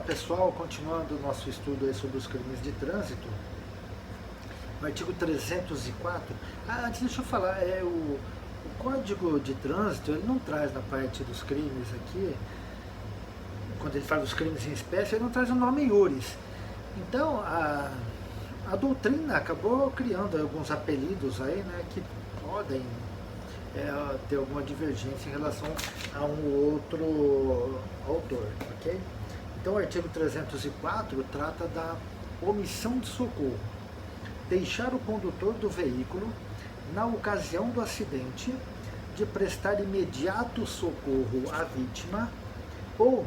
pessoal, continuando o nosso estudo aí sobre os crimes de trânsito, no artigo 304, antes deixa eu falar, o Código de Trânsito, ele não traz na parte dos crimes aqui, quando ele fala dos crimes em espécie, ele não traz o nome iuris. Então, a doutrina acabou criando alguns apelidos aí, né, que podem ter alguma divergência em relação a um outro autor, ok? Então o artigo 304 trata da omissão de socorro. Deixar o condutor do veículo, na ocasião do acidente, de prestar imediato socorro à vítima ou,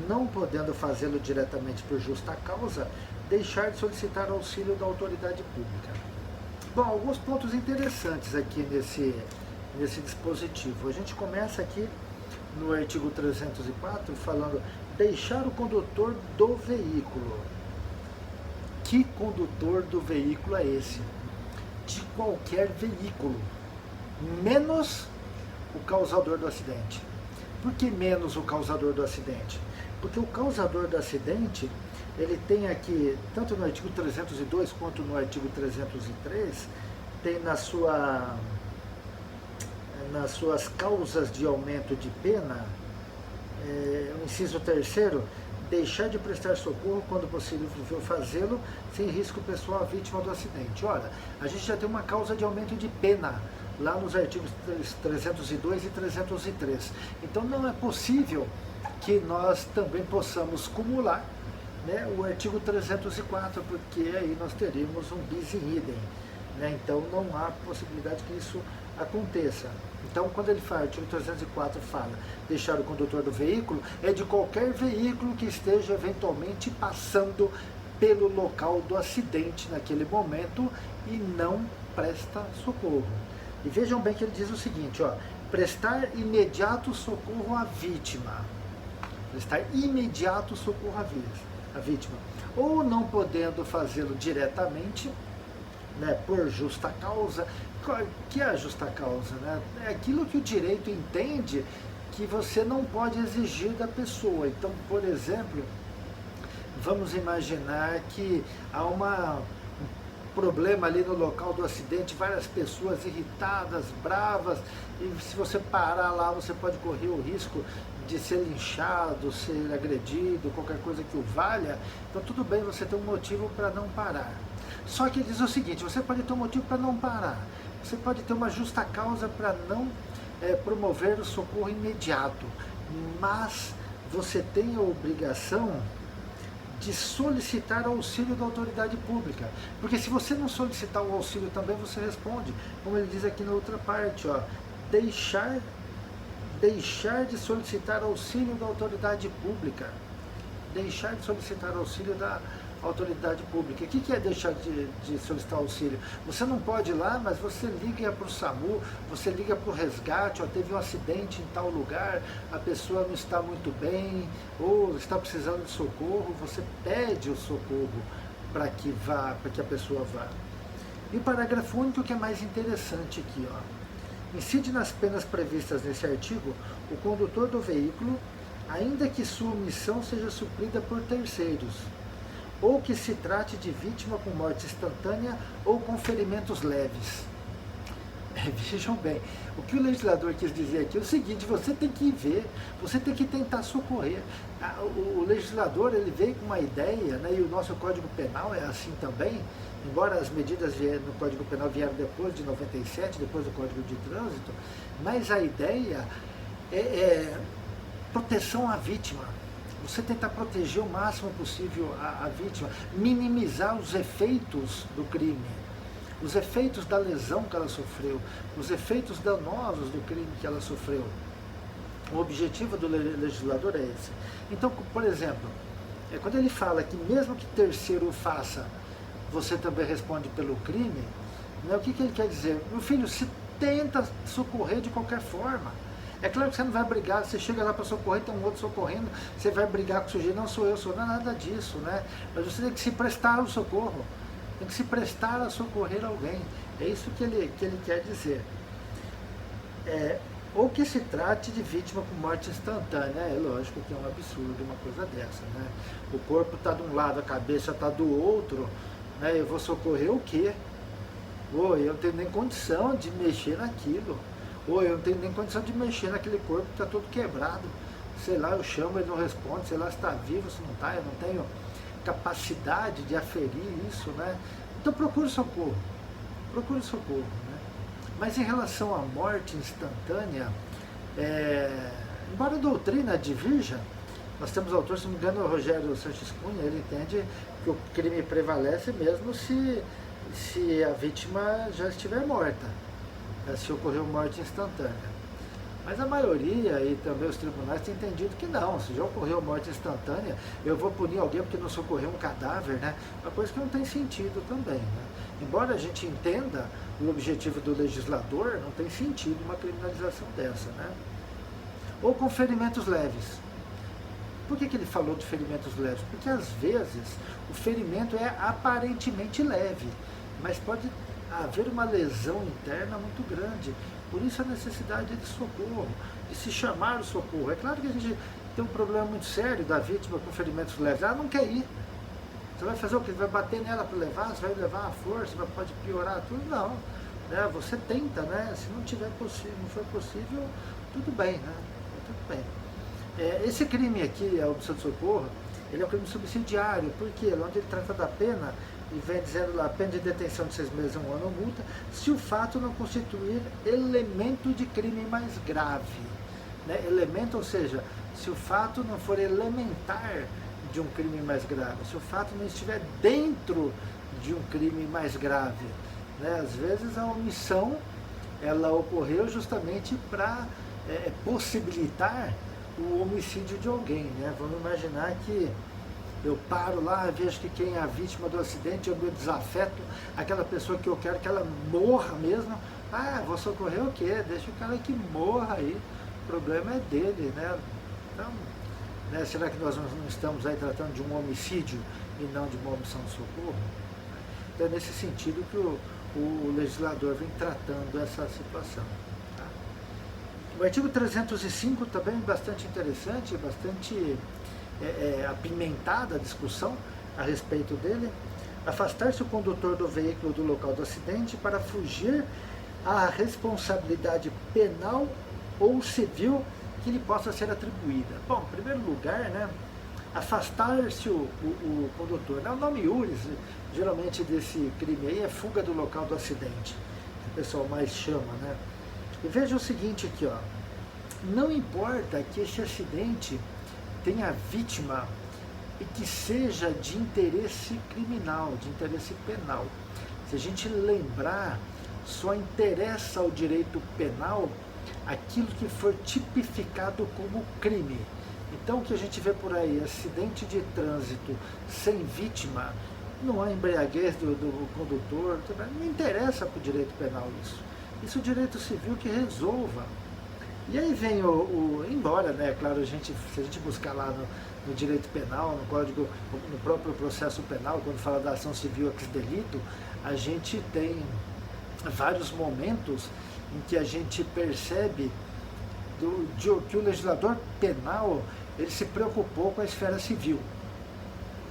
não podendo fazê-lo diretamente por justa causa, deixar de solicitar auxílio da autoridade pública. Bom, alguns pontos interessantes aqui nesse dispositivo. A gente começa aqui no artigo 304 falando deixar o condutor do veículo. Que condutor do veículo é esse? De qualquer veículo, menos o causador do acidente. Por que menos o causador do acidente? Porque o causador do acidente, ele tem aqui, tanto no artigo 302 quanto no artigo 303, tem nas suas causas de aumento de pena, o inciso 3º, deixar de prestar socorro quando possível fazê-lo sem risco pessoal à vítima do acidente. Ora, a gente já tem uma causa de aumento de pena lá nos artigos 302 e 303. Então não é possível que nós também possamos cumular, né, o artigo 304, porque aí nós teríamos um bis in idem, né? Então não há possibilidade que isso aconteça. Então, quando ele fala, o artigo 304 fala deixar o condutor do veículo, é de qualquer veículo que esteja eventualmente passando pelo local do acidente naquele momento e não presta socorro. E vejam bem que ele diz o seguinte, ó, prestar imediato socorro à vítima. Prestar imediato socorro à vítima. Ou não podendo fazê-lo diretamente, né, por justa causa. Que é a justa causa, né? É aquilo que o direito entende que você não pode exigir da pessoa. Então, por exemplo, vamos imaginar que há um problema ali no local do acidente, várias pessoas irritadas, bravas, e se você parar lá, você pode correr o risco de ser linchado, ser agredido, qualquer coisa que o valha. Então tudo bem, você tem um motivo para não parar. Só que ele diz o seguinte, você pode ter um motivo para não parar, você pode ter uma justa causa para não promover o socorro imediato, mas você tem a obrigação de solicitar auxílio da autoridade pública, porque se você não solicitar o auxílio também, você responde, como ele diz aqui na outra parte, ó, deixar de solicitar auxílio da autoridade pública, deixar de solicitar auxílio da autoridade pública. O que é deixar de solicitar auxílio? Você não pode ir lá, mas você liga para o SAMU, você liga para o resgate, ó, teve um acidente em tal lugar, a pessoa não está muito bem, ou está precisando de socorro, você pede o socorro para que a pessoa vá. E o parágrafo único que é mais interessante aqui, ó. Incide nas penas previstas nesse artigo o condutor do veículo, ainda que sua omissão seja suprida por terceiros, ou que se trate de vítima com morte instantânea ou com ferimentos leves. Vejam bem, o que o legislador quis dizer aqui é o seguinte, você tem que ver, você tem que tentar socorrer. O legislador, ele veio com uma ideia, né, e o nosso Código Penal é assim também, embora as medidas no Código Penal vieram depois de 97, depois do Código de Trânsito, mas a ideia é proteção à vítima. Você tentar proteger o máximo possível a vítima, minimizar os efeitos do crime, os efeitos da lesão que ela sofreu, os efeitos danosos do crime que ela sofreu. O objetivo do legislador é esse. Então, por exemplo, quando ele fala que mesmo que terceiro faça, você também responde pelo crime, né, o que ele quer dizer? Meu filho, se tenta socorrer de qualquer forma. É claro que você não vai brigar, você chega lá para socorrer, tem um outro socorrendo, você vai brigar com o sujeito, não sou eu, não é nada disso, né? Mas você tem que se prestar ao socorro, tem que se prestar a socorrer alguém, é isso que ele quer dizer. ou que se trate de vítima com morte instantânea. É lógico que é um absurdo uma coisa dessa, né? O corpo está de um lado, a cabeça está do outro, né? Eu vou socorrer o quê? Ou eu não tenho nem condição de mexer naquilo, ou eu não tenho nem condição de mexer naquele corpo que está todo quebrado. Sei lá, eu chamo, ele não responde, sei lá se está vivo, se não está, eu não tenho capacidade de aferir isso, né? Então procure socorro, né? Mas em relação à morte instantânea, embora a doutrina divirja, nós temos autor, se não me engano, o Rogério Sanches Cunha, ele entende que o crime prevalece mesmo se a vítima já estiver morta, se ocorreu morte instantânea. Mas a maioria e também os tribunais têm entendido que não, se já ocorreu morte instantânea, eu vou punir alguém porque não socorreu um cadáver, né? Uma coisa que não tem sentido também, né? Embora a gente entenda o objetivo do legislador, não tem sentido uma criminalização dessa, né? Ou com ferimentos leves. Por que ele falou de ferimentos leves? Porque às vezes o ferimento é aparentemente leve, mas pode haver uma lesão interna muito grande. Por isso a necessidade de socorro, de se chamar o socorro. É claro que a gente tem um problema muito sério da vítima com ferimentos leves. Ela não quer ir. Você vai fazer o quê? Você vai bater nela para levar? Você vai levar a força? Pode piorar tudo? Não. Né? Você tenta, né? Se não tiver possível, não for possível, tudo bem, né? Tudo bem. Esse crime aqui, a omissão de socorro, ele é um crime subsidiário, porque onde ele trata da pena, e vem dizendo lá, pena de detenção de 6 meses a 1 ano ou multa, se o fato não constituir elemento de crime mais grave. Né? Elemento, ou seja, se o fato não for elementar de um crime mais grave, se o fato não estiver dentro de um crime mais grave. Né? Às vezes a omissão, ela ocorreu justamente para possibilitar o homicídio de alguém. Né? Vamos imaginar que eu paro lá, vejo que quem é a vítima do acidente, eu me desafeto, aquela pessoa que eu quero que ela morra mesmo, vou socorrer o quê? Deixa o cara que morra aí, o problema é dele, né? Então, né, será que nós não estamos aí tratando de um homicídio e não de uma omissão de socorro? Então é nesse sentido que o legislador vem tratando essa situação. Tá? O artigo 305 também é bastante interessante, bastante apimentada a discussão a respeito dele. Afastar-se o condutor do veículo do local do acidente para fugir à responsabilidade penal ou civil que lhe possa ser atribuída. Bom, em primeiro lugar, né, afastar-se o condutor. O nome iuris, geralmente, desse crime aí é fuga do local do acidente, que o pessoal mais chama, né? E veja o seguinte aqui, ó. Não importa que esse acidente tenha vítima e que seja de interesse criminal, de interesse penal. Se a gente lembrar, só interessa ao direito penal aquilo que for tipificado como crime. Então o que a gente vê por aí, acidente de trânsito sem vítima, não há embriaguez do condutor, não interessa para o direito penal isso. Isso é o direito civil que resolva. E aí vem embora, né, claro, se a gente buscar lá no direito penal, no código, no próprio processo penal, quando fala da ação civil ex delito, a gente tem vários momentos em que a gente percebe que o legislador penal, ele se preocupou com a esfera civil.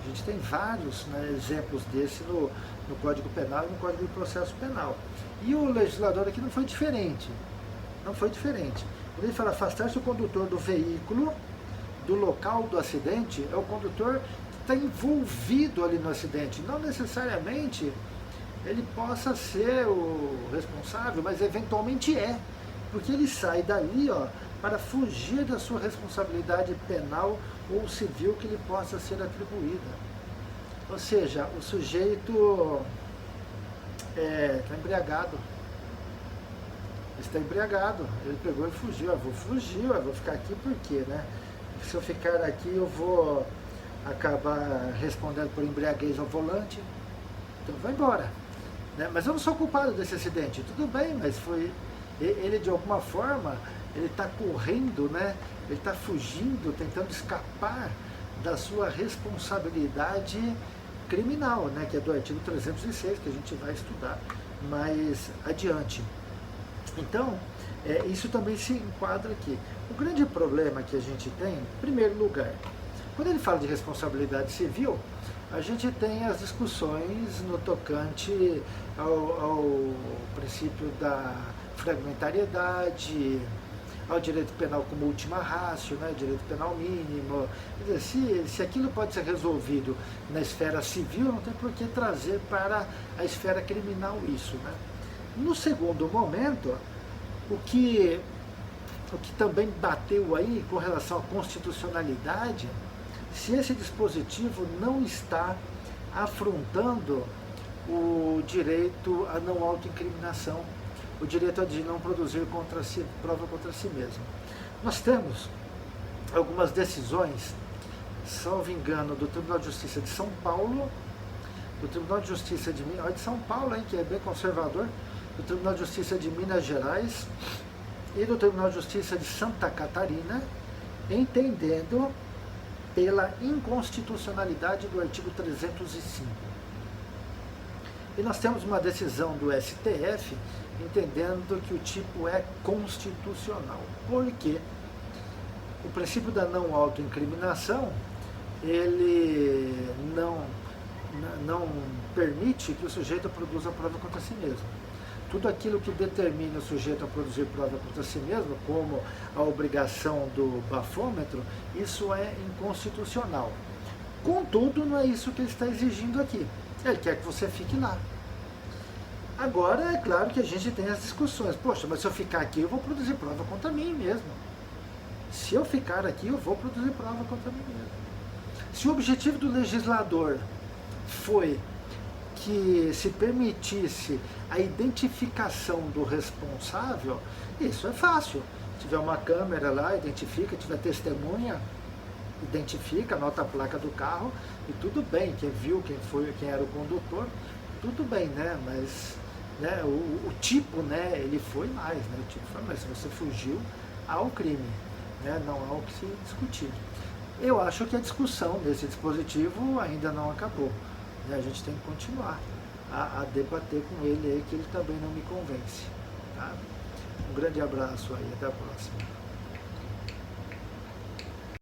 A gente tem vários, né, exemplos desse no Código Penal e no Código de Processo Penal. E o legislador aqui não foi diferente. Não foi diferente. Quando ele fala afastar-se o condutor do veículo do local do acidente, é o condutor que está envolvido ali no acidente. Não necessariamente ele possa ser o responsável, mas eventualmente é. Porque ele sai dali, ó, para fugir da sua responsabilidade penal ou civil que lhe possa ser atribuída. Ou seja, o sujeito está embriagado. Está embriagado, ele pegou e fugiu. Eu vou fugir, eu vou ficar aqui por quê, né? Se eu ficar aqui, eu vou acabar respondendo por embriaguez ao volante. Então vai embora. Né? Mas eu não sou culpado desse acidente. Tudo bem, mas foi ele de alguma forma, ele está correndo, né? Ele está fugindo, tentando escapar da sua responsabilidade criminal, né? Que é do artigo 306, que a gente vai estudar mais adiante. Então, isso também se enquadra aqui. O grande problema que a gente tem, em primeiro lugar, quando ele fala de responsabilidade civil, a gente tem as discussões no tocante ao princípio da fragmentariedade, ao direito penal como última ratio, né, direito penal mínimo. Quer dizer, se aquilo pode ser resolvido na esfera civil, não tem por que trazer para a esfera criminal isso. Né? No segundo momento, o que também bateu aí com relação à constitucionalidade, se esse dispositivo não está afrontando o direito à não autoincriminação, o direito de não produzir prova contra si mesmo. Nós temos algumas decisões, salvo engano, do Tribunal de Justiça de São Paulo, do Tribunal de Justiça de São Paulo, hein, que é bem conservador, do Tribunal de Justiça de Minas Gerais e do Tribunal de Justiça de Santa Catarina, entendendo pela inconstitucionalidade do artigo 305. E nós temos uma decisão do STF entendendo que o tipo é constitucional. Porque o princípio da não autoincriminação, ele não permite que o sujeito produza prova contra si mesmo. Tudo aquilo que determina o sujeito a produzir prova contra si mesmo, como a obrigação do bafômetro, isso é inconstitucional. Contudo, não é isso que ele está exigindo aqui. Ele quer que você fique lá. Agora, é claro que a gente tem as discussões. Poxa, mas se eu ficar aqui, eu vou produzir prova contra mim mesmo. Se eu ficar aqui, eu vou produzir prova contra mim mesmo. Se o objetivo do legislador foi que se permitisse a identificação do responsável, isso é fácil. Se tiver uma câmera lá, identifica, tiver testemunha, identifica, anota a placa do carro e tudo bem, quem viu, quem era o condutor, tudo bem, né? Mas né, o tipo, né, ele foi mais, né? O tipo foi mais, se você fugiu, há o crime, né? Não há o que se discutir. Eu acho que a discussão desse dispositivo ainda não acabou. Né? A gente tem que continuar a debater com ele aí, que ele também não me convence. Tá? Um grande abraço aí, até a próxima.